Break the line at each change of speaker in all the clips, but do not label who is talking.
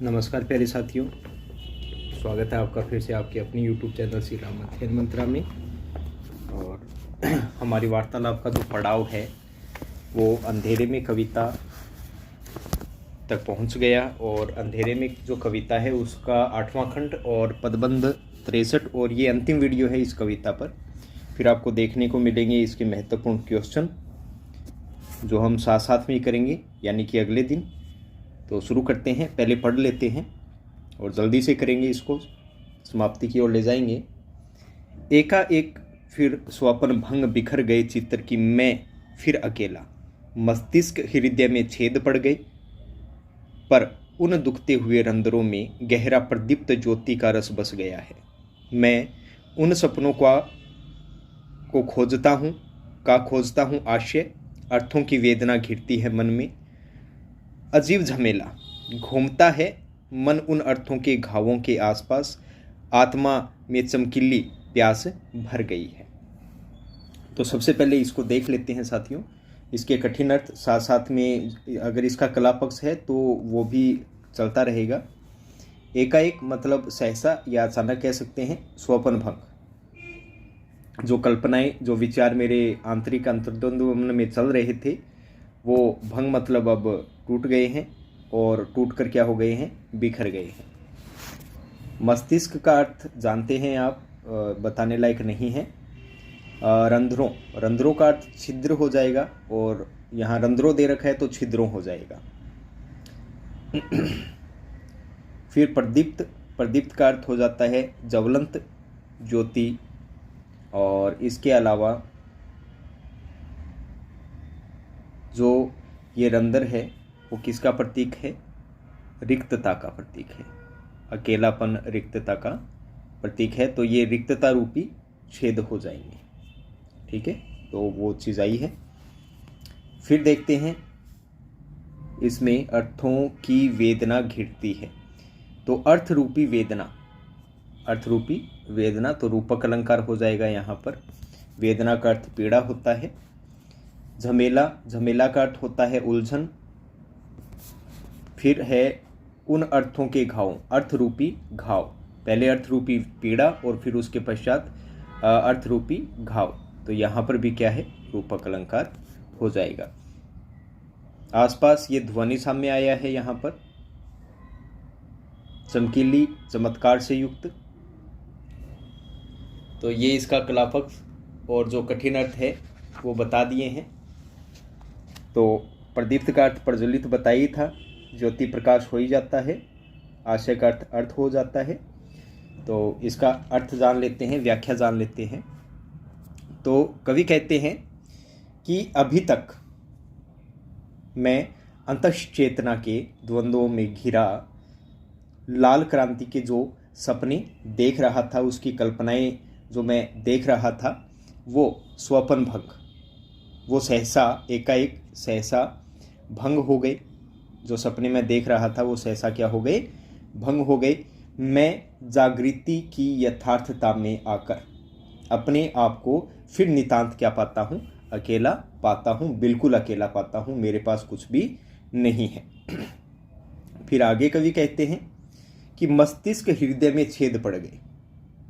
नमस्कार प्यारे साथियों, स्वागत है आपका फिर से आपके अपनी YouTube चैनल श्री राम अध्ययन मंत्रा में। और हमारी वार्तालाप का जो पड़ाव है वो अंधेरे में कविता तक पहुंच गया। और अंधेरे में जो कविता है उसका 8वां खंड और पदबंध 63 और ये अंतिम वीडियो है इस कविता पर। फिर आपको देखने को मिलेंगे इसके महत्वपूर्ण क्वेश्चन जो हम साथ साथ में ही करेंगे, यानी कि अगले दिन। तो शुरू करते हैं, पहले पढ़ लेते हैं और जल्दी से करेंगे, इसको समाप्ति की ओर ले जाएंगे। एकाएक फिर स्वप्न भंग बिखर गए चित्र की मैं फिर अकेला, मस्तिष्क हृदय में छेद पड़ गए, पर उन दुखते हुए रंध्रों में गहरा प्रदीप्त ज्योति का रस बस गया है। मैं उन सपनों को खोजता हूँ आशय, अर्थों की वेदना घिरती है मन में। अजीब झमेला घूमता है मन उन अर्थों के घावों के आसपास, आत्मा में चमकीली प्यास भर गई है। तो सबसे पहले इसको देख लेते हैं साथियों, इसके कठिन अर्थ साथ साथ में अगर इसका कला पक्ष है तो वो भी चलता रहेगा। एकाएक मतलब सहसा या अचानक कह सकते हैं। स्वप्न भंग, जो कल्पनाएं जो विचार मेरे आंतरिक अंतर्द्वंद में चल रहे थे वो भंग मतलब अब टूट गए हैं, और टूट कर क्या हो गए हैं, बिखर गए हैं। मस्तिष्क का अर्थ जानते हैं आप, बताने लायक नहीं है। रंध्रों का अर्थ छिद्र हो जाएगा, और यहाँ रंध्रों दे रखा है तो छिद्रों हो जाएगा। फिर प्रदीप्त का अर्थ हो जाता है ज्वलंत ज्योति, और इसके अलावा जो ये रंध्र है वो किसका प्रतीक है, रिक्तता का प्रतीक है। अकेलापन रिक्तता का प्रतीक है, तो ये रिक्तता रूपी छेद हो जाएंगे। ठीक है, तो वो चीज़ आई है। फिर देखते हैं इसमें अर्थों की वेदना घिरती है। तो अर्थ रूपी वेदना तो रूपक अलंकार हो जाएगा यहाँ पर। वेदना का अर्थ पीड़ा होता है। झमेला का अर्थ होता है उलझन। फिर है उन अर्थों के घाव, अर्थ रूपी घाव, पहले अर्थ रूपी पीड़ा और फिर उसके पश्चात अर्थ रूपी घाव। तो यहाँ पर भी क्या है, रूपक अलंकार हो जाएगा। आसपास ये ध्वनि सामने आया है यहाँ पर, चमकीली चमत्कार से युक्त। तो ये इसका कलापक्ष और जो कठिन अर्थ है वो बता दिए हैं। तो प्रदीप्त का अर्थ प्रज्वलित बताई था, ज्योति प्रकाश हो ही जाता है। आशय का अर्थ हो जाता है। तो इसका अर्थ जान लेते हैं, व्याख्या जान लेते हैं। तो कवि कहते हैं कि अभी तक मैं अंतश्चेतना के द्वंद्वों में घिरा लाल क्रांति के जो सपने देख रहा था, उसकी कल्पनाएं जो मैं देख रहा था, वो स्वप्न भंग, वो एकाएक सहसा भंग हो गए। जो सपने में देख रहा था वो सहसा क्या हो गए, भंग हो गए। मैं जागृति की यथार्थता में आकर अपने आप को फिर नितांत क्या पाता हूँ, अकेला पाता हूँ, बिल्कुल अकेला पाता हूँ, मेरे पास कुछ भी नहीं है। फिर आगे कवि कहते हैं कि मस्तिष्क हृदय में छेद पड़ गए।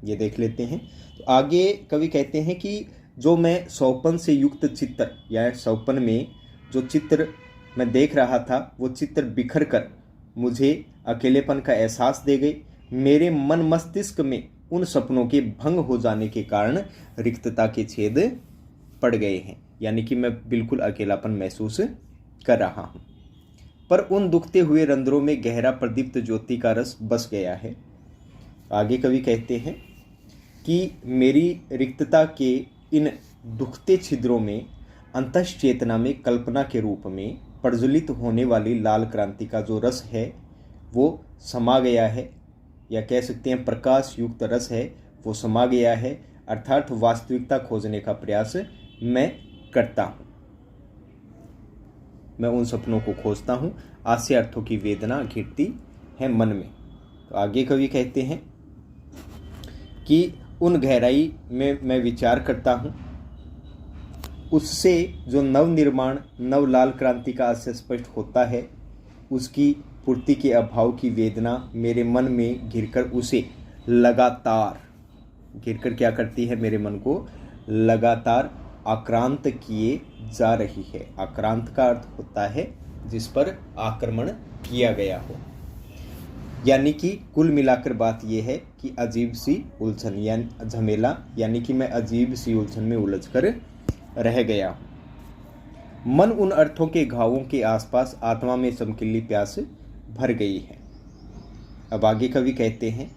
ये देख लेते हैं। तो आगे कवि कहते हैं कि जो मैं स्वप्न से युक्त चित्र, या स्वप्न में जो चित्र मैं देख रहा था वो चित्र बिखर कर मुझे अकेलेपन का एहसास दे गए। मेरे मन मस्तिष्क में उन सपनों के भंग हो जाने के कारण रिक्तता के छेद पड़ गए हैं, यानी कि मैं बिल्कुल अकेलापन महसूस कर रहा हूँ। पर उन दुखते हुए रंध्रों में गहरा प्रदीप्त ज्योति का रस बस गया है। आगे कवि कहते हैं कि मेरी रिक्तता के इन दुखते छिद्रों में अंतश्चेतना में कल्पना के रूप में प्रज्वलित होने वाली लाल क्रांति का जो रस है वो समा गया है, या कह सकते हैं प्रकाश युक्त रस है, वो समा गया है। अर्थात वास्तविकता खोजने का प्रयास मैं करता हूँ, मैं उन सपनों को खोजता हूँ। आशय अर्थों की वेदना घिरती है मन में। तो आगे कवि कहते हैं कि उन गहराई में मैं विचार करता हूँ, उससे जो नव निर्माण नव लाल क्रांति का आशय स्पष्ट होता है, उसकी पूर्ति के अभाव की वेदना मेरे मन में घिरकर उसे लगातार, घिरकर क्या करती है, मेरे मन को लगातार आक्रांत किए जा रही है। आक्रांत का अर्थ होता है जिस पर आक्रमण किया गया हो। यानी कि कुल मिलाकर बात यह है कि अजीब सी उलझन यानी झमेला, यानी कि मैं अजीब सी उलझन में उलझकर रह गया हूँ। मन उन अर्थों के घावों के आसपास आत्मा में चमकीली प्यास भर गई है। अब आगे कवि कहते हैं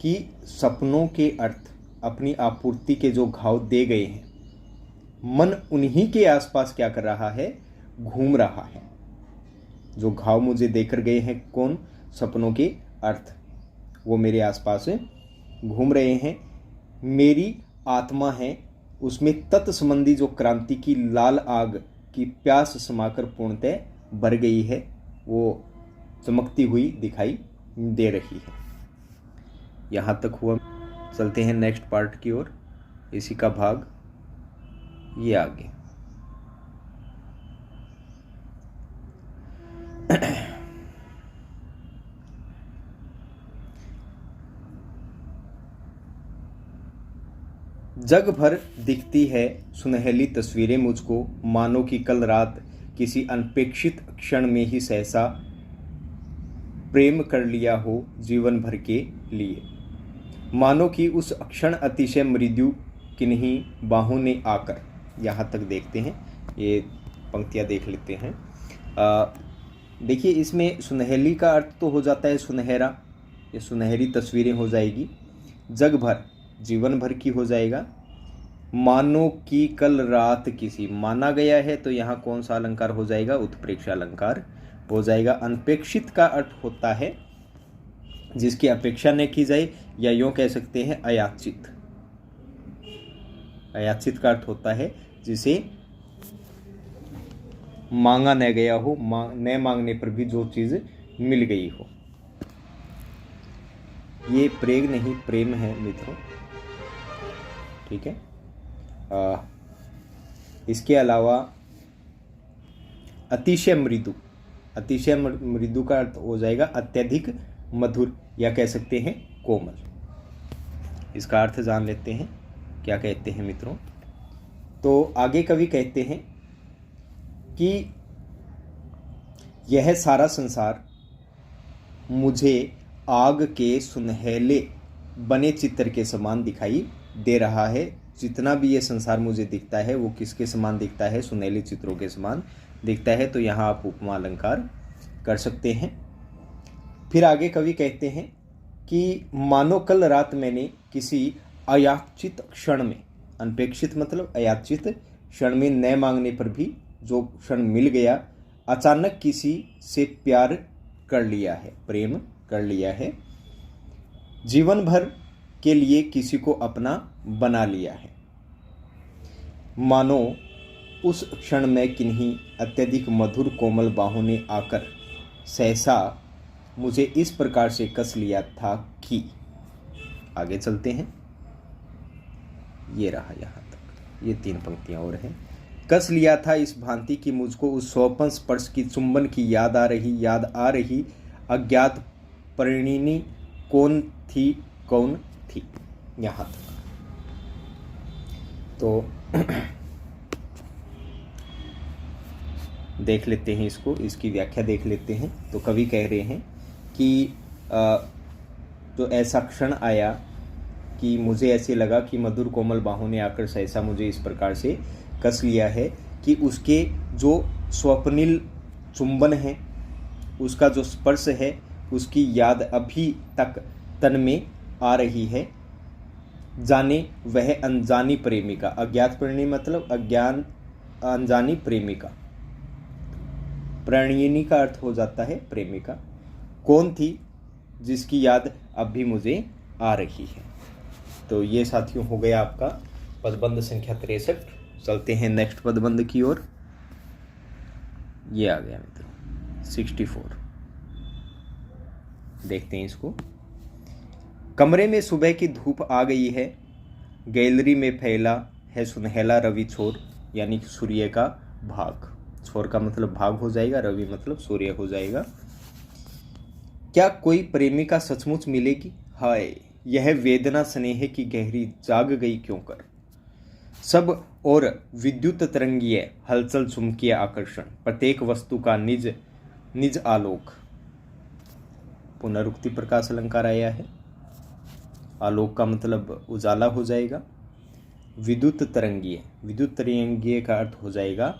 कि सपनों के अर्थ अपनी आपूर्ति के जो घाव दे गए हैं, मन उन्हीं के आसपास क्या कर रहा है, घूम रहा है। जो घाव मुझे देकर गए हैं, कौन, सपनों के अर्थ, वो मेरे आसपास घूम रहे हैं। मेरी आत्मा है, उसमें तत्संबंधी जो क्रांति की लाल आग की प्यास समाकर पूर्णतः भर गई है, वो चमकती हुई दिखाई दे रही है। यहाँ तक हुआ। चलते हैं नेक्स्ट पार्ट की ओर। इसी का भाग ये आगे। जग भर दिखती है सुनहली तस्वीरें मुझको, मानो कि कल रात किसी अनपेक्षित क्षण में ही सहसा प्रेम कर लिया हो जीवन भर के लिए। मानो कि उस क्षण अतिशय मृदु किन्हीं बाहों ने आकर, यहाँ तक देखते हैं, ये पंक्तियाँ देख लेते हैं। देखिए, इसमें सुनहली का अर्थ तो हो जाता है सुनहरा, ये सुनहरी तस्वीरें हो जाएगी। जग भर, जीवन भर की हो जाएगा। मानो कि कल रात किसी, माना गया है तो यहाँ कौन सा अलंकार हो जाएगा, उत्प्रेक्ष अलंकार हो जाएगा। अनपेक्षित का अर्थ होता है जिसकी अपेक्षा न की जाए, या यूँ कह सकते हैं अयाचित। अयाचित का अर्थ होता है जिसे मांगा न गया हो, न मांगने पर भी जो चीज मिल गई हो। ये प्रेग नहीं, प्रेम है मित्रों, ठीक है। इसके अलावा अतिशय मृदु, अतिशय मृदु का अर्थ हो जाएगा अत्यधिक मधुर, या कह सकते हैं कोमल। इसका अर्थ जान लेते हैं क्या कहते हैं मित्रों। तो आगे कवि कहते हैं कि यह सारा संसार मुझे आग के सुनहले बने चित्र के समान दिखाई दे रहा है। जितना भी ये संसार मुझे दिखता है वो किसके समान दिखता है, सुनहले चित्रों के समान दिखता है। तो यहाँ आप उपमा अलंकार कर सकते हैं। फिर आगे कवि कहते हैं कि मानो कल रात मैंने किसी अयाचित क्षण में, अनपेक्षित मतलब अयाचित क्षण में, न मांगने पर भी जो क्षण मिल गया, अचानक किसी से प्यार कर लिया है, प्रेम कर लिया है। जीवन भर के लिए किसी को अपना बना लिया है। मानो उस क्षण में किन्हीं अत्यधिक मधुर कोमल बाहों ने आकर सहसा मुझे इस प्रकार से कस लिया था कि, आगे चलते हैं, ये रहा यहाँ तक, ये 3 पंक्तियां और हैं। कस लिया था इस भांति कि मुझको उस स्वपन स्पर्श की, चुंबन की याद आ रही। अज्ञात परिणीनी कौन थी, यहाँ तक। तो देख लेते हैं इसको, इसकी व्याख्या देख लेते हैं। तो कवि कह रहे हैं कि तो ऐसा क्षण आया कि मुझे ऐसे लगा कि मधुर कोमल बाहों ने आकर सहसा मुझे इस प्रकार से कस लिया है कि उसके जो स्वप्निल चुंबन है, उसका जो स्पर्श है, उसकी याद अभी तक तन में आ रही है। जाने वह अनजानी प्रेमिका, अज्ञात प्रणयी मतलब अज्ञान, अनजानी प्रेमिका, प्रणयिनी का अर्थ हो जाता है प्रेमिका, कौन थी जिसकी याद अब भी मुझे आ रही है। तो ये साथियों हो गया आपका पदबंध संख्या 63। चलते हैं नेक्स्ट पदबंध की ओर। ये आ गया मित्रों 64। देखते हैं इसको। कमरे में सुबह की धूप आ गई है, गैलरी में फैला है सुनहला रवि छोर, यानी सूर्य का भाग। छोर का मतलब भाग हो जाएगा, रवि मतलब सूर्य हो जाएगा। क्या कोई प्रेमिका सचमुच मिलेगी, हाय यह वेदना स्नेह की गहरी जाग गई क्यों कर। सब और विद्युत तरंगीय हलचल चुंबकीय आकर्षण, प्रत्येक वस्तु का निज निज आलोक। पुनरुक्ति प्रकाश अलंकार आया है। आलोक का मतलब उजाला हो जाएगा। विद्युत तरंगीय का अर्थ हो जाएगा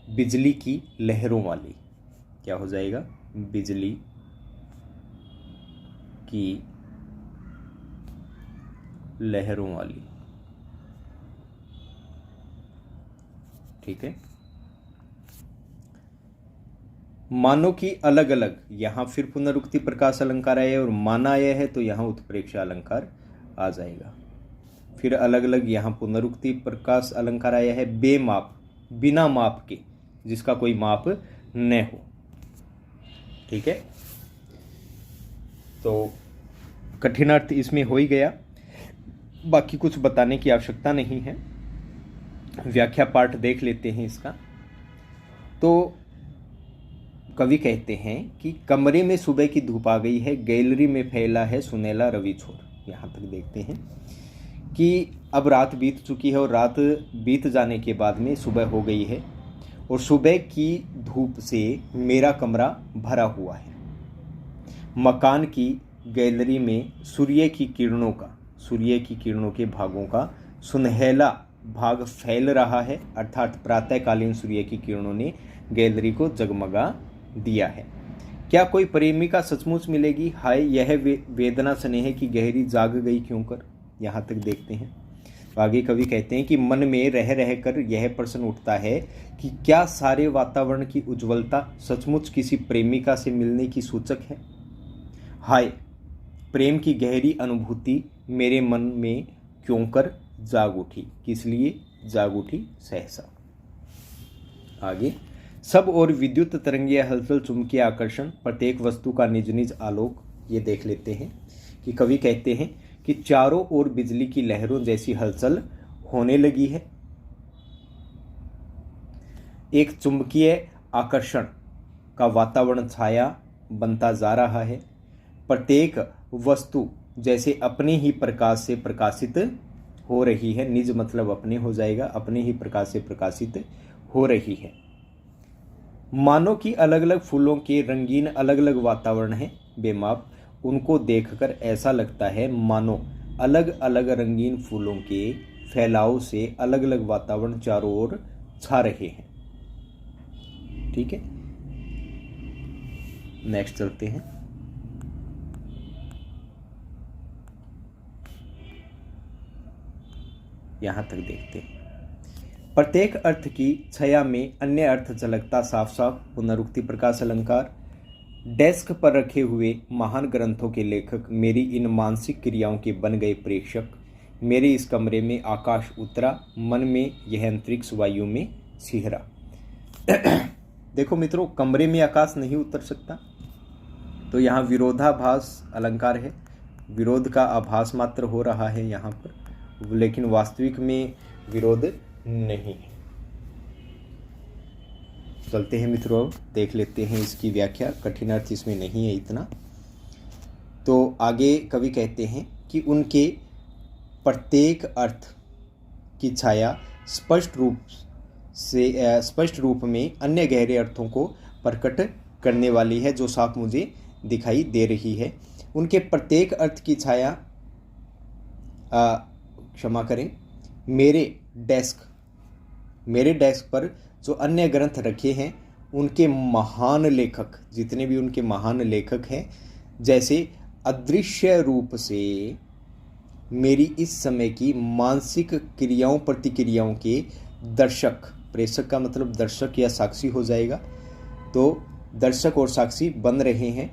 बिजली की लहरों वाली। क्या हो जाएगा, बिजली की लहरों वाली। ठीक है। मानो की अलग अलग, यहां फिर पुनरुक्ति प्रकाश अलंकार आया है और माना आया है तो यहां उत्प्रेक्षा अलंकार आ जाएगा। फिर अलग अलग, यहां पुनरुक्ति प्रकाश अलंकार आया है। बेमाप, बिना माप के, जिसका कोई माप न हो। ठीक है, तो कठिन अर्थ इसमें हो ही गया, बाकी कुछ बताने की आवश्यकता नहीं है। व्याख्या पाठ देख लेते हैं इसका। तो कवि कहते हैं कि कमरे में सुबह की धूप आ गई है, गैलरी में फैला है सुनहला रवि छोर। यहाँ तक देखते हैं कि अब रात बीत चुकी है और रात बीत जाने के बाद में सुबह हो गई है और सुबह की धूप से मेरा कमरा भरा हुआ है। मकान की गैलरी में सूर्य की किरणों के भागों का सुनहला भाग फैल रहा है, अर्थात प्रातःकालीन सूर्य की किरणों ने गैलरी को जगमगा दिया है। क्या कोई प्रेमिका सचमुच मिलेगी, हाय यह वेदना स्नेह की गहरी जाग गई क्यों कर। यहाँ तक देखते हैं। आगे कवि कहते हैं कि मन में रह रह कर यह प्रश्न उठता है कि क्या सारे वातावरण की उज्ज्वलता सचमुच किसी प्रेमिका से मिलने की सूचक है। हाय प्रेम की गहरी अनुभूति मेरे मन में क्यों कर जाग उठी, किस लिए जाग उठी सहसा। आगे, सब और विद्युत तरंगीय हलचल चुंबकीय आकर्षण, प्रत्येक वस्तु का निज निज आलोक। ये देख लेते हैं कि कवि कहते हैं कि चारों ओर बिजली की लहरों जैसी हलचल होने लगी है। एक चुंबकीय आकर्षण का वातावरण छाया बनता जा रहा है। प्रत्येक वस्तु जैसे अपने ही प्रकाश से प्रकाशित हो रही है। निज मतलब अपने हो जाएगा, अपने ही प्रकाश से प्रकाशित हो रही है। मानो कि अलग अलग फूलों के रंगीन अलग अलग वातावरण है। बेमाप, उनको देखकर ऐसा लगता है मानो अलग अलग रंगीन फूलों के फैलाव से अलग अलग वातावरण चारों ओर छा रहे हैं। ठीक है, नेक्स्ट चलते हैं। यहां तक देखते हैं। प्रत्येक अर्थ की छाया में अन्य अर्थ झलकता साफ साफ। पुनरुक्ति प्रकाश अलंकार। डेस्क पर रखे हुए महान ग्रंथों के लेखक, मेरी इन मानसिक क्रियाओं के बन गए प्रेक्षक। मेरे इस कमरे में आकाश उतरा, मन में यह अंतरिक्ष वायु में सिहरा। देखो मित्रों, कमरे में आकाश नहीं उतर सकता, तो यहाँ विरोधाभास अलंकार है। विरोध का आभास मात्र हो रहा है यहाँ पर, लेकिन वास्तविक में विरोध नहीं है। चलते हैं मित्रों, अब देख लेते हैं इसकी व्याख्या। कठिन अर्थ इसमें नहीं है इतना। तो आगे कवि कहते हैं कि उनके प्रत्येक अर्थ की छाया स्पष्ट रूप में अन्य गहरे अर्थों को प्रकट करने वाली है, जो साफ मुझे दिखाई दे रही है। उनके प्रत्येक अर्थ की छाया, क्षमा करें, मेरे डेस्क पर जो अन्य ग्रंथ रखे हैं, उनके महान लेखक, जितने भी उनके महान लेखक हैं, जैसे अदृश्य रूप से मेरी इस समय की मानसिक क्रियाओं प्रतिक्रियाओं के दर्शक, प्रेषक का मतलब दर्शक या साक्षी हो जाएगा, तो दर्शक और साक्षी बन रहे हैं।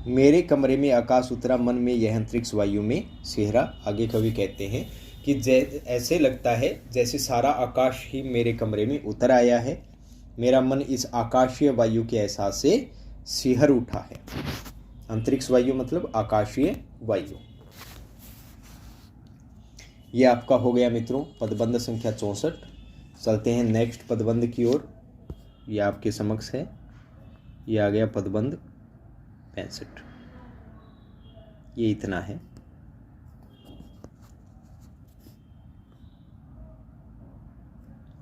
मेरे कमरे में आकाश उतरा, मन में यह अंतरिक्ष वायु में सिहरा। आगे कवि कहते हैं कि ऐसे लगता है जैसे सारा आकाश ही मेरे कमरे में उतर आया है। मेरा मन इस आकाशीय वायु के एहसास से सिहर उठा है। अंतरिक्ष वायु मतलब आकाशीय वायु। यह आपका हो गया मित्रों पदबंध संख्या 64। चलते हैं नेक्स्ट पदबंध की ओर। यह आपके समक्ष है। यह आ गया पदबंध 65। ये इतना है।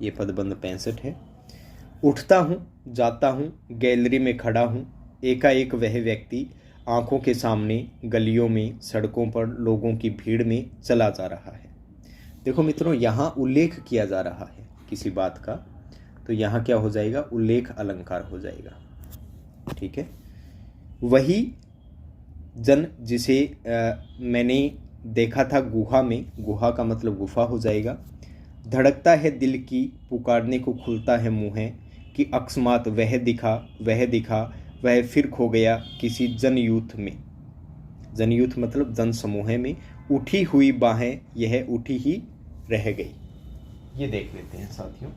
ये पदबंध 65 है। उठता हूँ, जाता हूँ, गैलरी में खड़ा हूँ, एकाएक वह व्यक्ति आंखों के सामने गलियों में, सड़कों पर लोगों की भीड़ में चला जा रहा है। देखो मित्रों, यहाँ उल्लेख किया जा रहा है किसी बात का, तो यहाँ क्या हो जाएगा, उल्लेख अलंकार हो जाएगा। ठीक है। वही जन जिसे मैंने देखा था गुहा में, गुहा का मतलब गुफा हो जाएगा। धड़कता है दिल की, पुकारने को खुलता है मुँह है, कि अकस्मात वह दिखा, वह दिखा, वह फिर खो गया किसी जनयूथ में। जनयूथ मतलब जन समूह में। उठी हुई बाहें यह उठी ही रह गई। ये देख लेते हैं साथियों।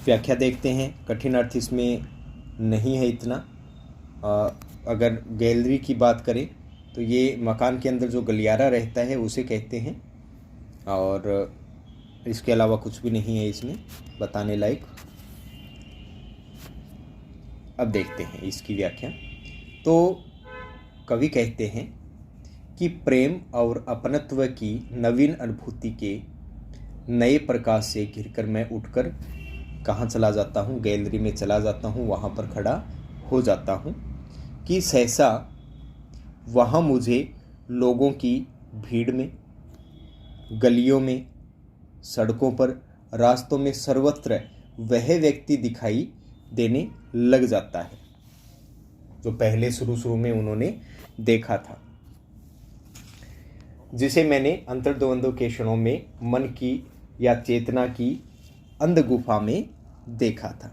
व्याख्या देखते हैं। कठिन अर्थ इसमें नहीं है इतना। अगर गैलरी की बात करें तो ये मकान के अंदर जो गलियारा रहता है उसे कहते हैं, और इसके अलावा कुछ भी नहीं है इसमें बताने लायक। अब देखते हैं इसकी व्याख्या। तो कवि कहते हैं कि प्रेम और अपनत्व की नवीन अनुभूति के नए प्रकाश से घिरकर मैं उठकर कहाँ चला जाता हूँ, गैलरी में चला जाता हूँ, वहाँ पर खड़ा हो जाता हूँ कि सहसा वहाँ मुझे लोगों की भीड़ में, गलियों में, सड़कों पर, रास्तों में, सर्वत्र वह व्यक्ति दिखाई देने लग जाता है जो पहले शुरू में उन्होंने देखा था, जिसे मैंने अंतर्द्वंद्व के क्षणों में मन की या चेतना की अंध गुफा में देखा था।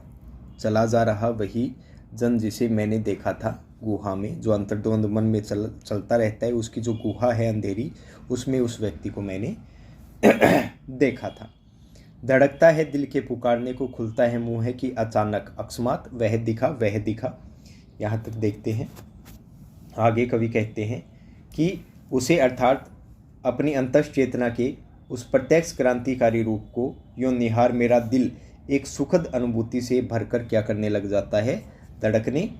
चला जा रहा वही जन जिसे मैंने देखा था गुहा में, जो अंतर्द्वंद मन में चलता रहता है, उसकी जो गुहा है अंधेरी, उसमें उस व्यक्ति को मैंने देखा था। धड़कता है दिल के, पुकारने को खुलता है मुंह है, कि अचानक अकस्मात वह दिखा, वह दिखा। यहाँ तक देखते हैं। आगे कवि कहते हैं कि उसे अर्थात अपनी अंतस चेतना के उस प्रत्यक्ष क्रांतिकारी रूप को यूं निहार मेरा दिल एक सुखद अनुभूति से भरकर क्या करने लग जाता है, धड़कने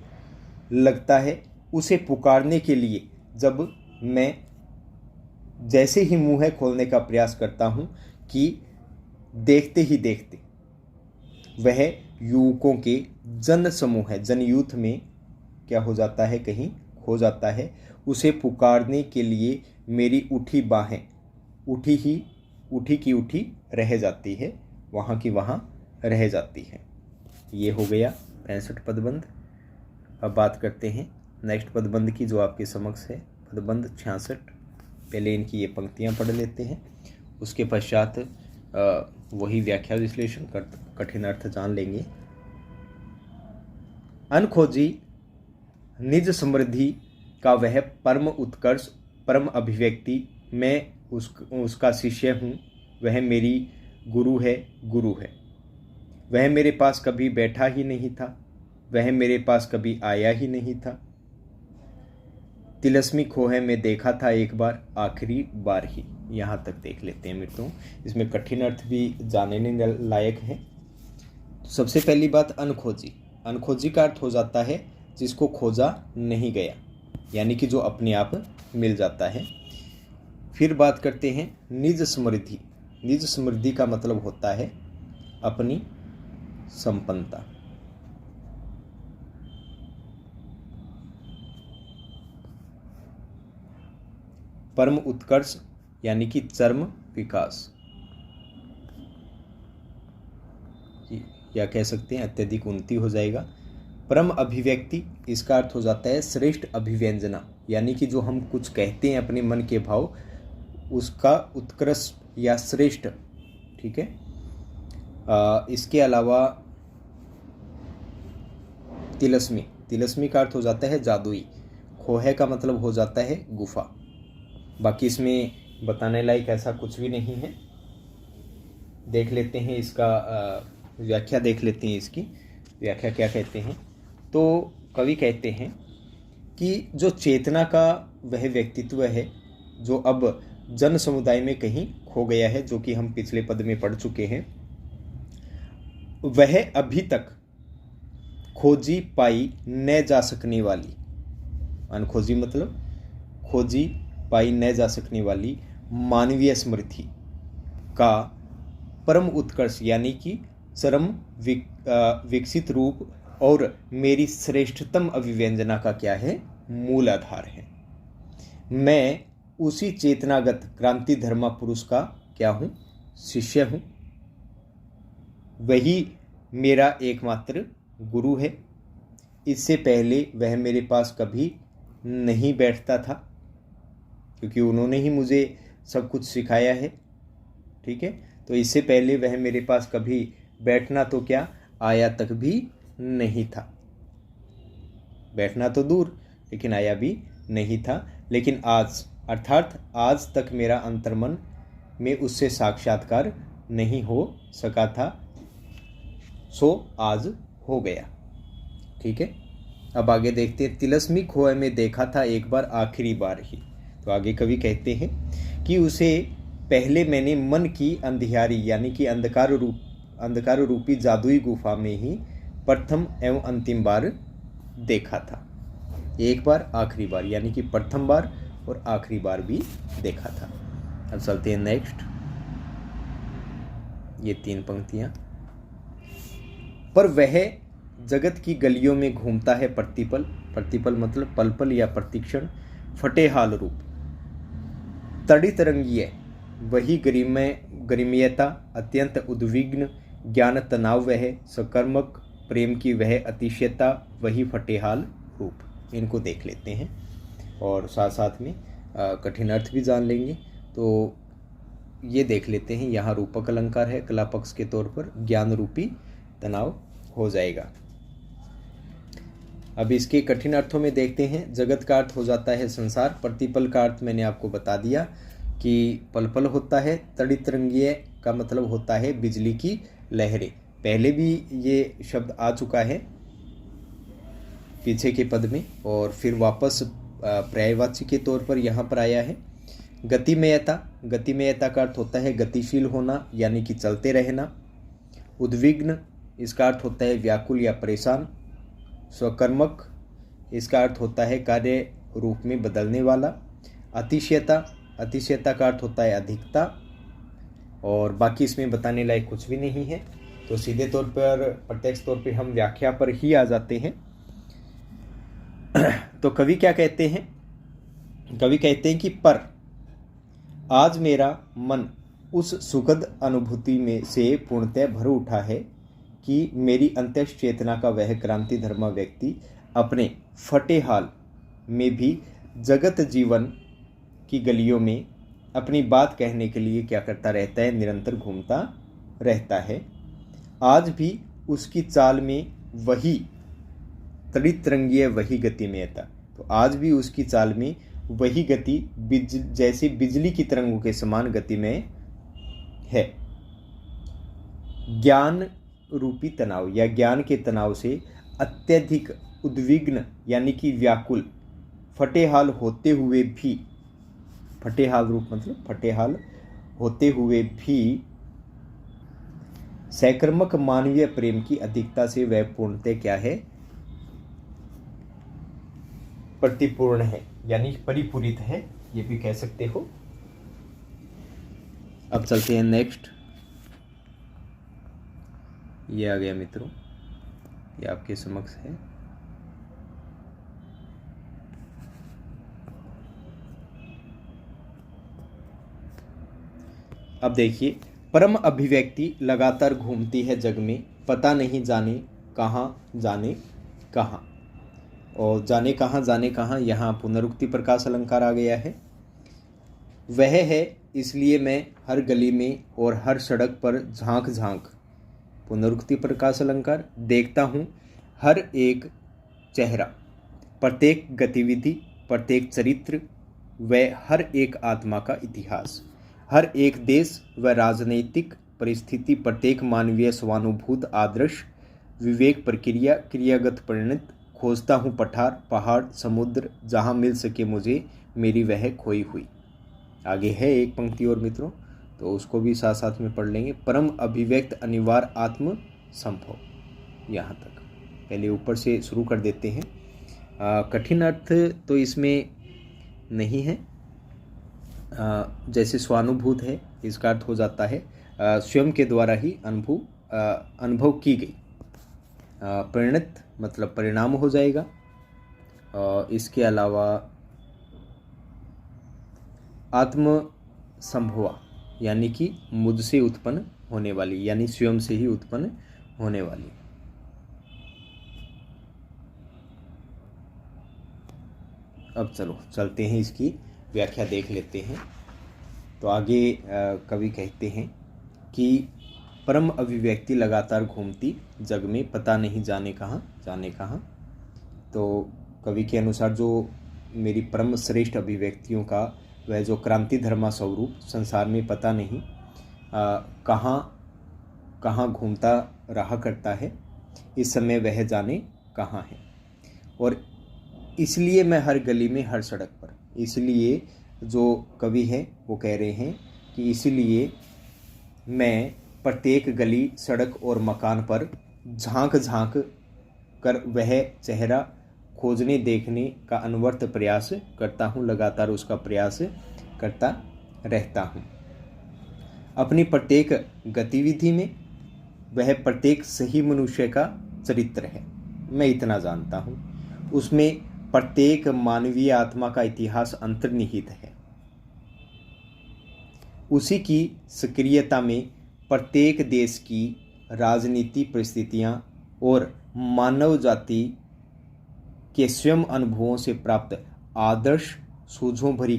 लगता है। उसे पुकारने के लिए जब मैं जैसे ही मुंह खोलने का प्रयास करता हूं कि देखते ही देखते वह युवकों के जन समूह है, जनयूथ में क्या हो जाता है, कहीं खो जाता है। उसे पुकारने के लिए मेरी उठी बाहें उठी की उठी रह जाती है, वहाँ की वहाँ रह जाती है। ये हो गया 65 पदबंध। अब बात करते हैं नेक्स्ट पदबंध की, जो आपके समक्ष है पदबंध 66। पहले इनकी ये पंक्तियाँ पढ़ लेते हैं, उसके पश्चात वही व्याख्या विश्लेषण कर कठिन अर्थ जान लेंगे। अनखोजी निज समृद्धि का वह परम उत्कर्ष, परम अभिव्यक्ति, मैं उसका शिष्य हूँ, वह मेरी गुरु है, गुरु है। वह मेरे पास कभी बैठा ही नहीं था, वह मेरे पास कभी आया ही नहीं था। तिलस्मी खोहे में देखा था एक बार, आखिरी बार ही। यहाँ तक देख लेते हैं मित्रों। इसमें कठिन अर्थ भी जानने लायक है। तो सबसे पहली बात अनखोजी। अनखोजी का अर्थ हो जाता है जिसको खोजा नहीं गया, यानी कि जो अपने आप मिल जाता है। फिर बात करते हैं निज समृद्धि। निज समृद्धि का मतलब होता है अपनी संपन्नता। परम उत्कर्ष यानी कि चरम विकास, या कह सकते हैं अत्यधिक उन्नति हो जाएगा। परम अभिव्यक्ति, इसका अर्थ हो जाता है श्रेष्ठ अभिव्यंजना, यानी कि जो हम कुछ कहते हैं अपने मन के भाव, उसका उत्कृष्ट या श्रेष्ठ। ठीक है। इसके अलावा तिलस्मी, तिलस्मी का अर्थ हो जाता है जादुई। खोहे का मतलब हो जाता है गुफा। बाकी इसमें बताने लायक ऐसा कुछ भी नहीं है। देख लेते हैं इसका व्याख्या, देख लेते हैं इसकी व्याख्या क्या कहते हैं। तो कवि कहते हैं कि जो चेतना का वह व्यक्तित्व है जो अब जन समुदाय में कहीं खो गया है, जो कि हम पिछले पद में पढ़ चुके हैं, वह अभी तक खोजी पाई न जा सकने वाली, अनखोजी मतलब खोजी पाई न जा सकने वाली मानवीय स्मृति का परम उत्कर्ष यानी कि चरम विकसित रूप और मेरी श्रेष्ठतम अभिव्यंजना का क्या है, मूल आधार है। मैं उसी चेतनागत क्रांति धर्मा पुरुष का क्या हूं, शिष्य हूं। वही मेरा एकमात्र गुरु है। इससे पहले वह मेरे पास कभी नहीं बैठता था, क्योंकि उन्होंने ही मुझे सब कुछ सिखाया है। ठीक है, तो इससे पहले वह मेरे पास कभी बैठना तो क्या, आया तक भी नहीं था। बैठना तो दूर, लेकिन आया भी नहीं था। लेकिन आज, अर्थात आज तक मेरा अंतर्मन में उससे साक्षात्कार नहीं हो सका था, सो आज हो गया। ठीक है, अब आगे देखते हैं। तिलस्मी खोए में देखा था एक बार, आखिरी बार ही। तो आगे कवि कहते हैं कि उसे पहले मैंने मन की अंधियारी यानी कि अंधकार रूपी जादुई गुफा में ही प्रथम एवं अंतिम बार देखा था। एक बार, आखिरी बार, यानी कि प्रथम बार और आखिरी बार भी देखा था। अब चलते हैं नेक्स्ट, ये 3 पंक्तियां। पर वह जगत की गलियों में घूमता है प्रतिपल, प्रतिपल मतलब पल पल या प्रतिक्षण, फटे हाल रूप तड़ी तरंगीय वही गरिमयता, अत्यंत उद्विग्न ज्ञान तनाव वह सकर्मक प्रेम की वह अतिशयता, वही फटेहाल रूप। इनको देख लेते हैं और साथ साथ में कठिन अर्थ भी जान लेंगे। तो ये देख लेते हैं, यहाँ रूपक अलंकार है, कला पक्ष के तौर पर ज्ञान रूपी तनाव हो जाएगा। अब इसके कठिन अर्थों में देखते हैं। जगत का अर्थ हो जाता है संसार, प्रतिपल का अर्थ मैंने आपको बता दिया कि पल पल होता है, तड़ी तरंगीय का मतलब होता है बिजली की लहरें। पहले भी ये शब्द आ चुका है पीछे के पद में, और फिर वापस पर्यायवाची के तौर पर यहाँ पर आया है। गतिमयता, गतिमयता का अर्थ होता है गतिशील होना यानी कि चलते रहना। उद्विग्न, इसका अर्थ होता है व्याकुल या परेशान। स्वकर्मक, इसका अर्थ होता है कार्य रूप में बदलने वाला। अतिशयता, अतिशयता का अर्थ होता है अधिकता, और बाकी इसमें बताने लायक कुछ भी नहीं है। तो सीधे तौर पर, प्रत्यक्ष तौर पे हम व्याख्या पर ही आ जाते हैं। तो कवि क्या कहते हैं, कवि कहते हैं कि पर आज मेरा मन उस सुखद अनुभूति में से पूर्णतः भर उठा है कि मेरी अंतःस्थ चेतना का वह क्रांति धर्मा व्यक्ति अपने फटे हाल में भी जगत जीवन की गलियों में अपनी बात कहने के लिए क्या करता रहता है, निरंतर घूमता रहता है। आज भी उसकी चाल में वही तड़ितरंगीय वही गतिमयता, तो आज भी उसकी चाल में वही गति जैसे बिजली की तरंगों के समान गति में है। ज्ञान रूपी तनाव या ज्ञान के तनाव से अत्यधिक उद्विग्न यानी कि व्याकुल, फटेहाल होते हुए भी, फटेहाल रूप मतलब फटेहाल होते हुए भी सैकर्मक मानवीय प्रेम की अधिकता से वह पूर्णतः क्या है, प्रतिपूर्ण है यानी परिपूरित है, ये भी कह सकते हो। अब चलते हैं नेक्स्ट, ये आ गया मित्रों, ये आपके समक्ष है। अब देखिए, परम अभिव्यक्ति लगातार घूमती है जग में, पता नहीं जाने कहाँ, और जाने कहाँ यहाँ पुनरुक्ति प्रकाश अलंकार आ गया है। वह है इसलिए मैं हर गली में और हर सड़क पर झांक झांक, पुनरुक्ति प्रकाश अलंकार, देखता हूँ हर एक चेहरा, प्रत्येक गतिविधि, प्रत्येक चरित्र व हर एक आत्मा का इतिहास, हर एक देश व राजनीतिक परिस्थिति, प्रत्येक मानवीय स्वानुभूत आदर्श, विवेक प्रक्रिया, क्रियागत परिणत, खोजता हूँ पठार पहाड़ समुद्र, जहाँ मिल सके मुझे मेरी वह खोई हुई। आगे है एक पंक्ति और मित्रों, तो उसको भी साथ साथ में पढ़ लेंगे। परम अभिव्यक्त अनिवार्य आत्म संभव, यहाँ तक। पहले ऊपर से शुरू कर देते हैं। कठिन अर्थ तो इसमें नहीं है। जैसे स्वानुभूत है, इसका अर्थ हो जाता है स्वयं के द्वारा ही अनुभव की गई। परिणत मतलब परिणाम हो जाएगा। इसके अलावा आत्म संभवा यानी कि मुझसे उत्पन्न होने वाली, यानी स्वयं से ही उत्पन्न होने वाली। अब चलो चलते हैं, इसकी व्याख्या देख लेते हैं। तो आगे कवि कहते हैं कि परम अभिव्यक्ति लगातार घूमती जग में, पता नहीं जाने कहाँ। तो कवि के अनुसार जो मेरी परम श्रेष्ठ अभिव्यक्तियों का वह जो क्रांति धर्मा स्वरूप संसार में पता नहीं कहाँ घूमता रहा करता है, इस समय वह जाने कहाँ है। और इसलिए मैं हर गली में, हर सड़क पर, इसलिए जो कवि है वो कह रहे हैं कि इसलिए मैं प्रत्येक गली, सड़क और मकान पर झांक कर वह चेहरा खोजने देखने का अनवर्त प्रयास करता हूँ, लगातार उसका प्रयास करता रहता हूँ। अपनी प्रत्येक गतिविधि में वह प्रत्येक सही मनुष्य का चरित्र है, मैं इतना जानता हूँ। उसमें प्रत्येक मानवीय आत्मा का इतिहास अंतर्निहित है। उसी की सक्रियता में प्रत्येक देश की राजनीति परिस्थितियाँ और मानव जाति के स्वयं अनुभवों से प्राप्त आदर्श सूझों भरी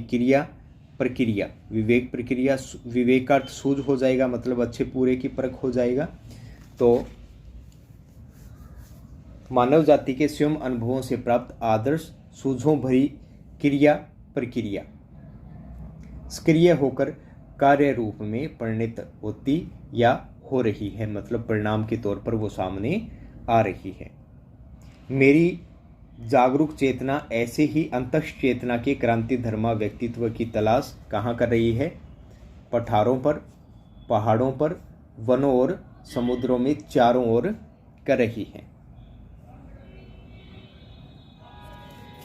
प्रक्रिया, विवेक प्रक्रिया, विवेकार्थ सूझ हो जाएगा, मतलब अच्छे पूरे की परख हो जाएगा। तो मानव जाति के स्वयं अनुभवों से प्राप्त आदर्श सूझों भरी प्रक्रिया सक्रिय होकर कार्य रूप में परिणत होती या हो रही है, मतलब परिणाम के तौर पर वो सामने आ रही है। मेरी जागरूक चेतना ऐसे ही अंतः चेतना के क्रांति धर्मा व्यक्तित्व की तलाश कहाँ कर रही है? पठारों पर, पहाड़ों पर, वनों और समुद्रों में चारों ओर कर रही है।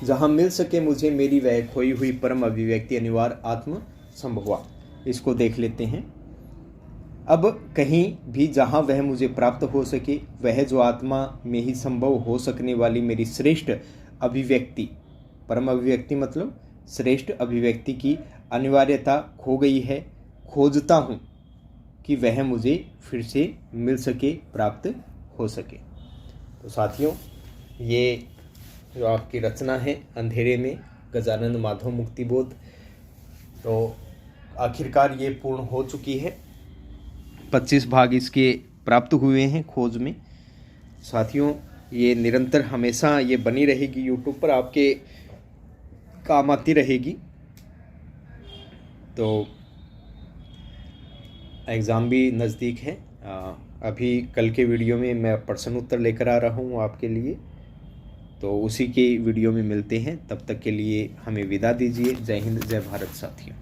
जहाँ मिल सके मुझे मेरी वह खोई हुई परम अभिव्यक्ति अनिवार्य आत्म संभवा। इसको देख लेते हैं। अब कहीं भी जहाँ वह मुझे प्राप्त हो सके, वह जो आत्मा में ही संभव हो सकने वाली मेरी श्रेष्ठ अभिव्यक्ति, परम अभिव्यक्ति मतलब श्रेष्ठ अभिव्यक्ति की अनिवार्यता खो गई है, खोजता हूँ कि वह मुझे फिर से मिल सके, प्राप्त हो सके। तो साथियों, ये जो आपकी रचना है अंधेरे में, गजानन माधव मुक्तिबोध, तो आखिरकार ये पूर्ण हो चुकी है। 25 भाग इसके प्राप्त हुए हैं खोज में। साथियों, ये निरंतर हमेशा ये बनी रहेगी, यूट्यूब पर आपके काम आती रहेगी। तो एग्ज़ाम भी नज़दीक है। अभी कल के वीडियो में मैं प्रश्न उत्तर लेकर आ रहा हूँ आपके लिए, तो उसी के वीडियो में मिलते हैं। तब तक के लिए हमें विदा दीजिए। जय हिंद, जय भारत साथियों।